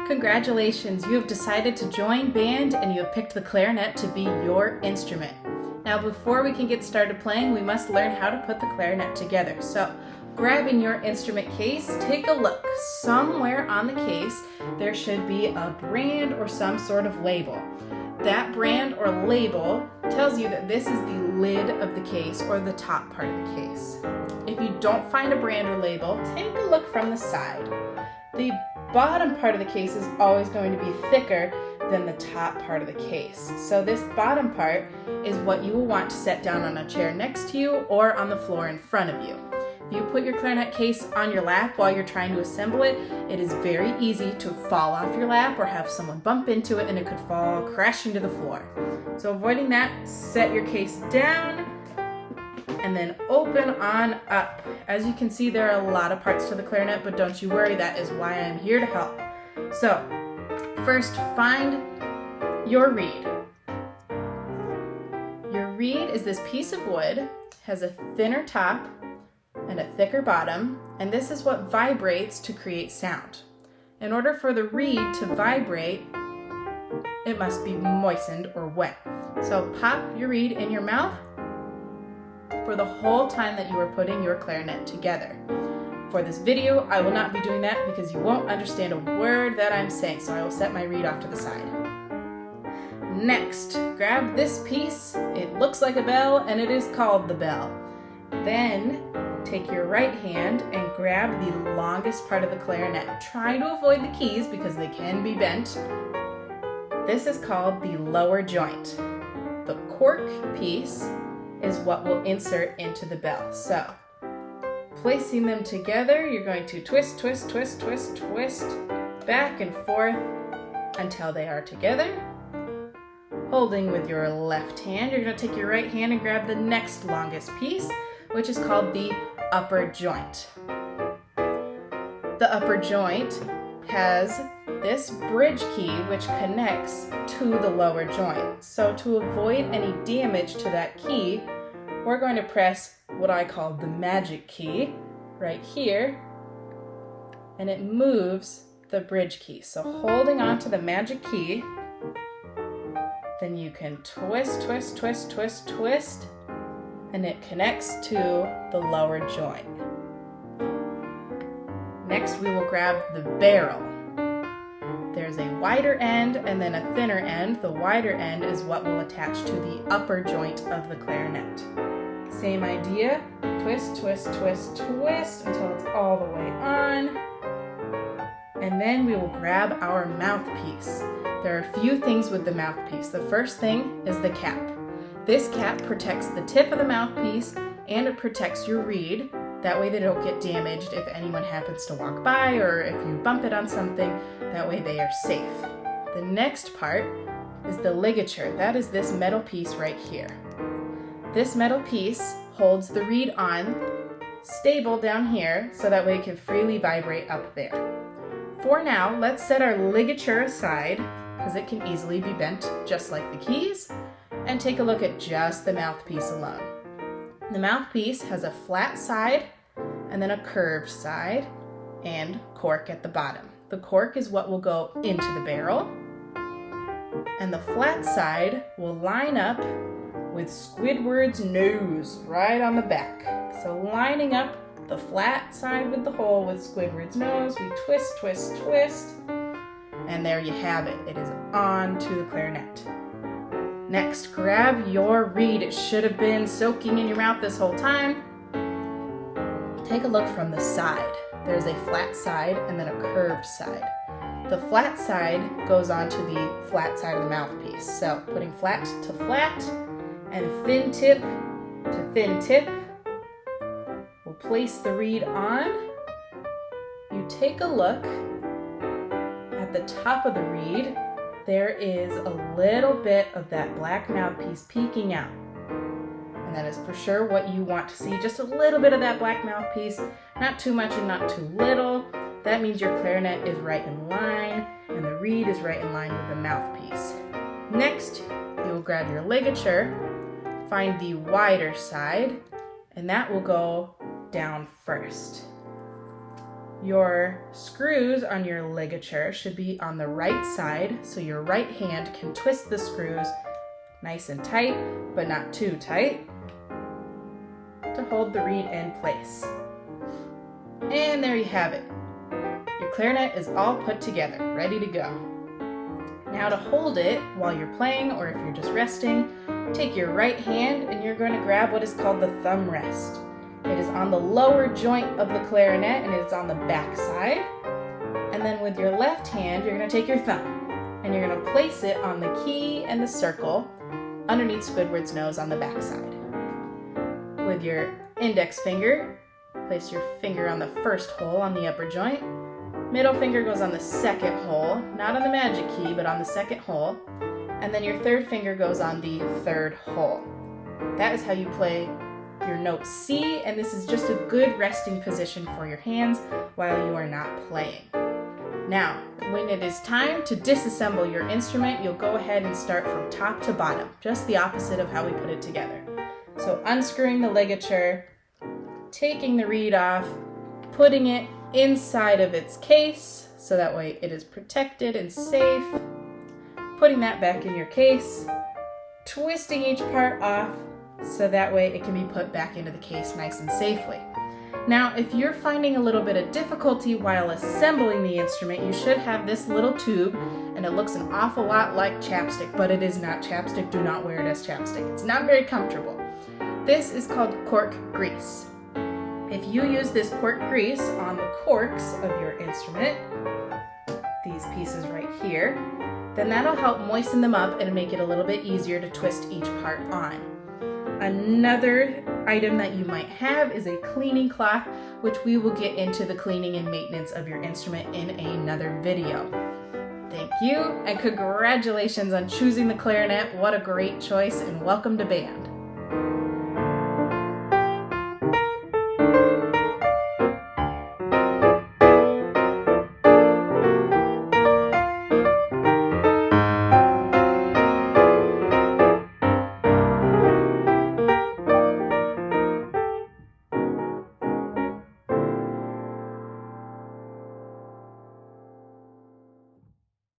Congratulations, you have decided to join band and you have picked the clarinet to be your instrument. Now before we can get started playing, we must learn how to put the clarinet together. So grabbing your instrument case, take a look. Somewhere on the case there should be a brand or some sort of label. That brand or label tells you that this is the lid of the case or the top part of the case. If you don't find a brand or label, take a look from the side. The bottom part of the case is always going to be thicker than the top part of the case. So this bottom part is what you will want to set down on a chair next to you or on the floor in front of you. If you put your clarinet case on your lap while you're trying to assemble it, it is very easy to fall off your lap or have someone bump into it and it could fall crashing to the floor. So avoiding that, set your case down and then open on up. As you can see, there are a lot of parts to the clarinet, but don't you worry, that is why I'm here to help. So first, find your reed. Your reed is this piece of wood, has a thinner top and a thicker bottom, and this is what vibrates to create sound. In order for the reed to vibrate, it must be moistened or wet. So pop your reed in your mouth for the whole time that you are putting your clarinet together. For this video, I will not be doing that because you won't understand a word that I'm saying, so I will set my reed off to the side. Next, grab this piece. It looks like a bell and it is called the bell. Then take your right hand and grab the longest part of the clarinet. Try to avoid the keys because they can be bent. This is called the lower joint. The cork piece is what will insert into the bell. So, placing them together, you're going to twist, twist, twist, twist, twist, back and forth until they are together. Holding with your left hand, you're going to take your right hand and grab the next longest piece, which is called the upper joint. The upper joint has this bridge key which connects to the lower joint. So to avoid any damage to that key, we're going to press what I call the magic key right here, and it moves the bridge key. So holding on to the magic key, then you can twist, twist, twist, twist, twist, and it connects to the lower joint. Next, we will grab the barrel. There's a wider end and then a thinner end. The wider end is what will attach to the upper joint of the clarinet. Same idea, twist, twist, twist, twist until it's all the way on. And then we will grab our mouthpiece. There are a few things with the mouthpiece. The first thing is the cap. This cap protects the tip of the mouthpiece and it protects your reed. That way they don't get damaged if anyone happens to walk by or if you bump it on something. That way they are safe. The next part is the ligature. That is this metal piece right here. This metal piece holds the reed on, stable down here, so that way it can freely vibrate up there. For now, let's set our ligature aside, because it can easily be bent just like the keys, and take a look at just the mouthpiece alone. The mouthpiece has a flat side, and then a curved side, and cork at the bottom. The cork is what will go into the barrel, and the flat side will line up with Squidward's nose right on the back. So lining up the flat side with the hole with Squidward's nose, we twist, twist, twist, and there you have it. It is on to the clarinet. Next, grab your reed. It should have been soaking in your mouth this whole time. Take a look from the side. There's a flat side and then a curved side. The flat side goes onto the flat side of the mouthpiece. So putting flat to flat and thin tip to thin tip. We'll place the reed on. You take a look at the top of the reed. There is a little bit of that black mouthpiece peeking out. And that is for sure what you want to see. Just a little bit of that black mouthpiece, not too much and not too little. That means your clarinet is right in line and the reed is right in line with the mouthpiece. Next, you will grab your ligature, find the wider side, and that will go down first. Your screws on your ligature should be on the right side, so your right hand can twist the screws nice and tight, but not too tight, to hold the reed in place. And there you have it. Your clarinet is all put together, ready to go. Now to hold it while you're playing, or if you're just resting, take your right hand and you're going to grab what is called the thumb rest. It is on the lower joint of the clarinet and it's on the back side. And then with your left hand, you're going to take your thumb and you're going to place it on the key and the circle underneath Squidward's nose on the back side. With your index finger, place your finger on the first hole on the upper joint. Middle finger goes on the second hole, not on the magic key, but on the second hole. And then your third finger goes on the third hole. That is how you play your note C, and this is just a good resting position for your hands while you are not playing. Now, when it is time to disassemble your instrument, you'll go ahead and start from top to bottom, just the opposite of how we put it together. So unscrewing the ligature, taking the reed off, putting it inside of its case so that way it is protected and safe, putting that back in your case, twisting each part off so that way it can be put back into the case nice and safely. Now, if you're finding a little bit of difficulty while assembling the instrument, you should have this little tube, and it looks an awful lot like chapstick, but it is not chapstick. Do not wear it as chapstick. It's not very comfortable. This is called cork grease. If you use this cork grease on the corks of your instrument, these pieces right here, then that'll help moisten them up and make it a little bit easier to twist each part on. Another item that you might have is a cleaning cloth, which we will get into the cleaning and maintenance of your instrument in another video. Thank you, and congratulations on choosing the clarinet. What a great choice, and welcome to band.